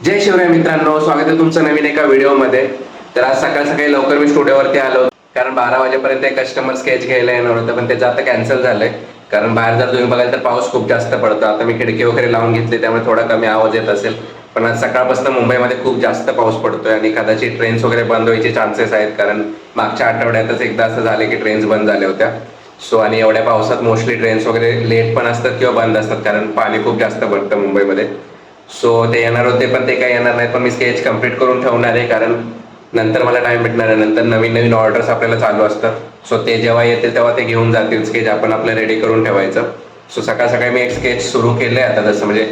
जय शिवराय मित्रांनो, स्वागत आहे तुमचं नवीन एका व्हिडिओमध्ये. तर आज सकाळ सकाळी लवकर मी स्टुडिओवरती आलो कारण 12 वाजेपर्यंत एक कस्टमर स्केच घ्यायला येणार होतं, पण त्याचं आता कॅन्सल झालंय. कारण बाहेर जर तुम्ही बघाल तर पाऊस खूप जास्त पडतो. आता मी खिडकी वगैरे लावून घेतली त्यामुळे थोडा कमी आवाज येत असेल, पण आज सकाळपासून मुंबईमध्ये खूप जास्त पाऊस पडतोय आणि कदाचित ट्रेन्स वगैरे बंद व्हायचे चान्सेस आहेत. कारण मागच्या आठवड्यातच एकदा असं झालं की ट्रेन्स बंद झाल्या होत्या. सो आणि एवढ्या पावसात मोस्टली ट्रेन्स वगैरे लेट पण असतात किंवा बंद असतात कारण पाणी खूप जास्त भरतं मुंबईमध्ये. सो ते येणार होते पण ते काही येणार नाही, पण मी स्केच कम्प्लीट करून ठेवणार आहे कारण नंतर मला टाइम भेटणार आहे. नंतर नवीन नवीन ऑर्डर्स आपल्याला चालू असतात. सो ते जेव्हा येतील तेव्हा ते घेऊन जातील स्केच, आपण आपलं रेडी करून ठेवायचं. सो सकाळ सकाळी मी एक स्केच सुरू केलंय आता, जसं म्हणजे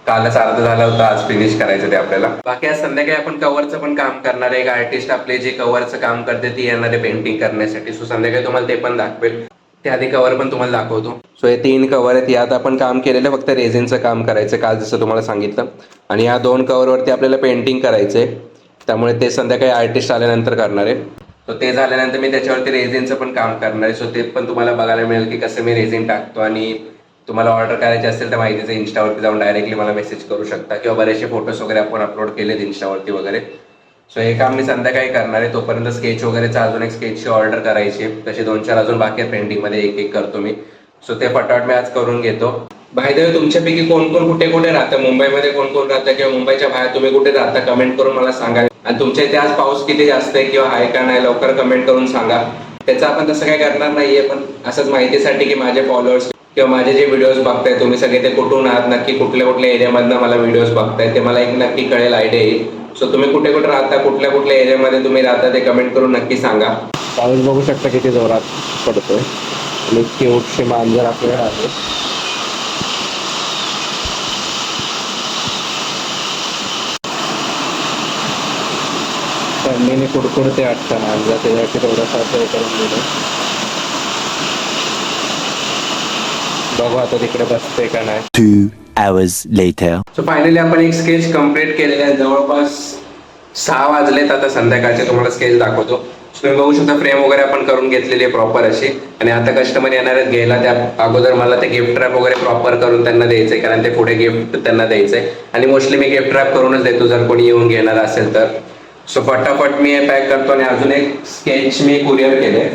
कालच अर्ध झालं होतं, आज फिनिश करायचं ते आपल्याला. बाकी आज संध्याकाळी आपण कव्हरचं पण काम करणार आहे. एक आर्टिस्ट आपले जे कव्हरचं काम करते ती येणार आहे पेंटिंग करण्यासाठी. सो संध्याकाळी तुम्हाला ते पण दाखवेल. त्याआधी कव्हर पण तुम्हाला दाखवतो. सो हे 3 कव्हर आहेत. यात आपण काम केलेलं फक्त रेझिनचं काम करायचं काल जसं तुम्हाला सांगितलं, आणि या 2 कव्हरवरती आपल्याला पेंटिंग करायचंय. त्यामुळे ते संध्याकाळी आर्टिस्ट आल्यानंतर करणार आहे. सो ते झाल्यानंतर मी त्याच्यावरती रेझिनचं पण काम करणार आहे. सो ते पण तुम्हाला बघायला मिळेल की कसं मी रेझिन टाकतो. आणि तुम्हाला ऑर्डर करायची असेल तर माहितीचं इन्स्टावरती जाऊन डायरेक्टली मला मेसेज करू शकता, किंवा बरेचसे फोटोज वगैरे आपण अपलोड केलेत इन्स्टावरती वगैरे. सो हे काम मी संध्याकाळी करणार आहे. तोपर्यंत स्केच वगैरेचा अजून एक स्केचची ऑर्डर करायची, तसे 2-4 अजून बाकी आहे पेंटिंगमध्ये, एक एक करतो मी. सो ते फटाफट मी आज करून घेतो. बाय द वे, तुमच्यापैकी कोण कोण कुठे कुठे राहतं, मुंबईमध्ये कोण कोण राहतं किंवा मुंबईच्या बाहेर तुम्ही कुठे राहता, कमेंट करून मला सांगा. आणि तुमच्या इथे आज पाऊस किती जास्त आहे किंवा आहे का नाही, लवकर कमेंट करून सांगा. त्याचं आपण तसं काही करणार नाहीये, पण असंच माहितीसाठी की माझे फॉलोअर्स किंवा माझे जे व्हिडिओज बघताय तुम्ही सगळे ते कुठून आहात, नक्की कुठल्या कुठल्या एरियामधनं मला व्हिडिओज बघताय ते मला एक नक्की कळेल, आयडिया येईल. सो तुम्ही कुठे कुठे राहता, कुठल्या कुठल्या एरियामध्ये तुम्ही राहता ते कमेंट करून नक्की सांगा. पाऊस बघू शकता किती जोरात पडतोय आणि क्यूटशी मांजर आपल्याला आहे. थंडीने कुडकुडते वाटतं मांजर, त्याच्यासाठी थोडंसं असं हे करून दिलं. बघू आता तिकडे बसते का नाही. 2 hours later. सो फायनली आपण एक स्केच कम्प्लीट केलेलं आहे. जवळपास 6 वाजलेत आता संध्याकाळचे. तुम्हाला स्केच दाखवतो. तुम्ही बघू शकता फ्रेम वगैरे आपण करून घेतलेली आहे प्रॉपर अशी. आणि आता कस्टमर येणार आहेत घ्यायला, त्या अगोदर मला ते गिफ्ट रॅप वगैरे प्रॉपर करून त्यांना द्यायचंय, कारण ते पुढे गिफ्ट त्यांना द्यायचंय. आणि मोस्टली मी गिफ्ट रॅप करूनच देतो जर कोणी येऊन घेणार असेल तर. सो फटाफट मी हे पॅक करतो. आणि अजून एक स्केच मी कुरिअर केले,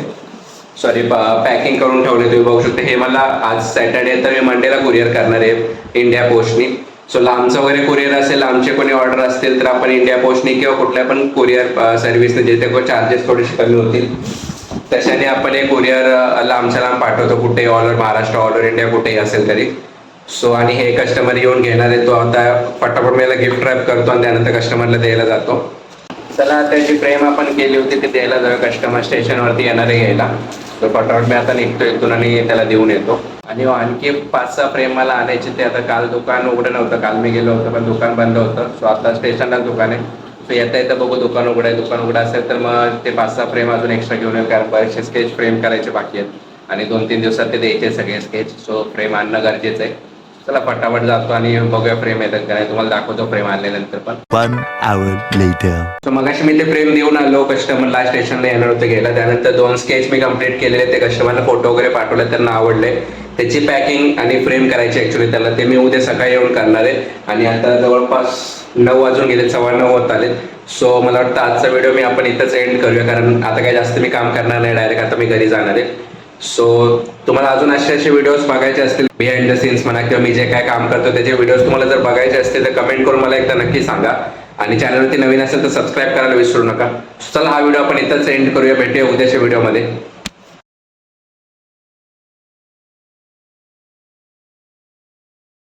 सॉरी पॅकिंग करून ठेवले. तुम्ही बघू शकता हे मला आज सॅटर्डे तर मी मंडेला कुरिअर करणार आहे इंडिया पोस्टनी. सो लांबचं वगैरे कुरिअर असेल, लांबचे कोणी ऑर्डर असतील तर आपण इंडिया पोस्टनी किंवा कुठल्या पण कुरिअर सर्व्हिसने, जिथे चार्जेस थोडेसे कमी होतील तशाने आपण एक कुरिअर लांबच्या लांब पाठवतो, कुठे all over Maharashtra, all over India कुठेही असेल तरी. सो आणि हे कस्टमर येऊन घेणार आहे. तो आता फटाफट मला गिफ्ट रॅप करतो आणि त्यानंतर कस्टमरला द्यायला जातो. चला, त्याची फ्रेम आपण केली होती ती द्यायला जाऊया. कस्टमर स्टेशनवरती येणार आहे घ्यायला. तर फटाफट मी आता निघतो इथून आणि त्याला देऊन येतो. आणि आणखी 5-6 फ्रेम मला आणायचे. ते आता काल दुकान उघडं नव्हतं, काल मी गेलो होतो पण दुकान बंद होतं. सो आता स्टेशनलाच दुकान आहे. सो येता येतं बघू दुकान उघडं आहे. दुकान उघडं असेल तर मग ते 5-6 फ्रेम अजून एक्स्ट्रा घेऊन येऊ, कारण बरेचसे स्केच फ्रेम करायचे बाकी आहेत आणि 2-3 दिवसात ते द्यायचे सगळे स्केच. सो फ्रेम आणणं गरजेचं आहे. चला फटाफट जातो आणि बघूया फ्रेम येतात का नाही. तुम्हाला दाखवतो फ्रेम आणल्यानंतर पण. 1 hour later. सो मगाशी मी ते फ्रेम देऊन आलो कस्टमरला, स्टेशनला येणार होतं घ्यायला. त्यानंतर 2 स्केच मी कंप्लीट केलेले. ते कस्टमरला फोटो वगैरे पाठवले, त्यांना आवडले. त्याची पॅकिंग आणि फ्रेम करायची ऍक्च्युली त्याला, ते मी उद्या सकाळी येऊन करणार आहे. आणि आता जवळपास 9 वाजून गेले, 9:15 होत आले. सो मला वाटतं आजचा व्हिडिओ मी आपण इथंच एंड करूया, कारण आता काही जास्त मी काम करणार नाही, डायरेक्ट आता मी घरी जाणार आहे. सो तुम्हाला अजून असे व्हिडिओज बघायचे असतील, बिहाइंड द सीन्स म्हणा किंवा मी जे काय काम करतो त्याचे व्हिडिओज तुम्हाला जर बघायचे असतील तर कमेंट करून मला एकदा नक्की सांगा. आणि चॅनलवरती नवीन असेल तर सबस्क्राईब करायला विसरू नका. चला, हा व्हिडिओ आपण इथंच एंड करूया. भेटूया उद्याच्या व्हिडिओमध्ये.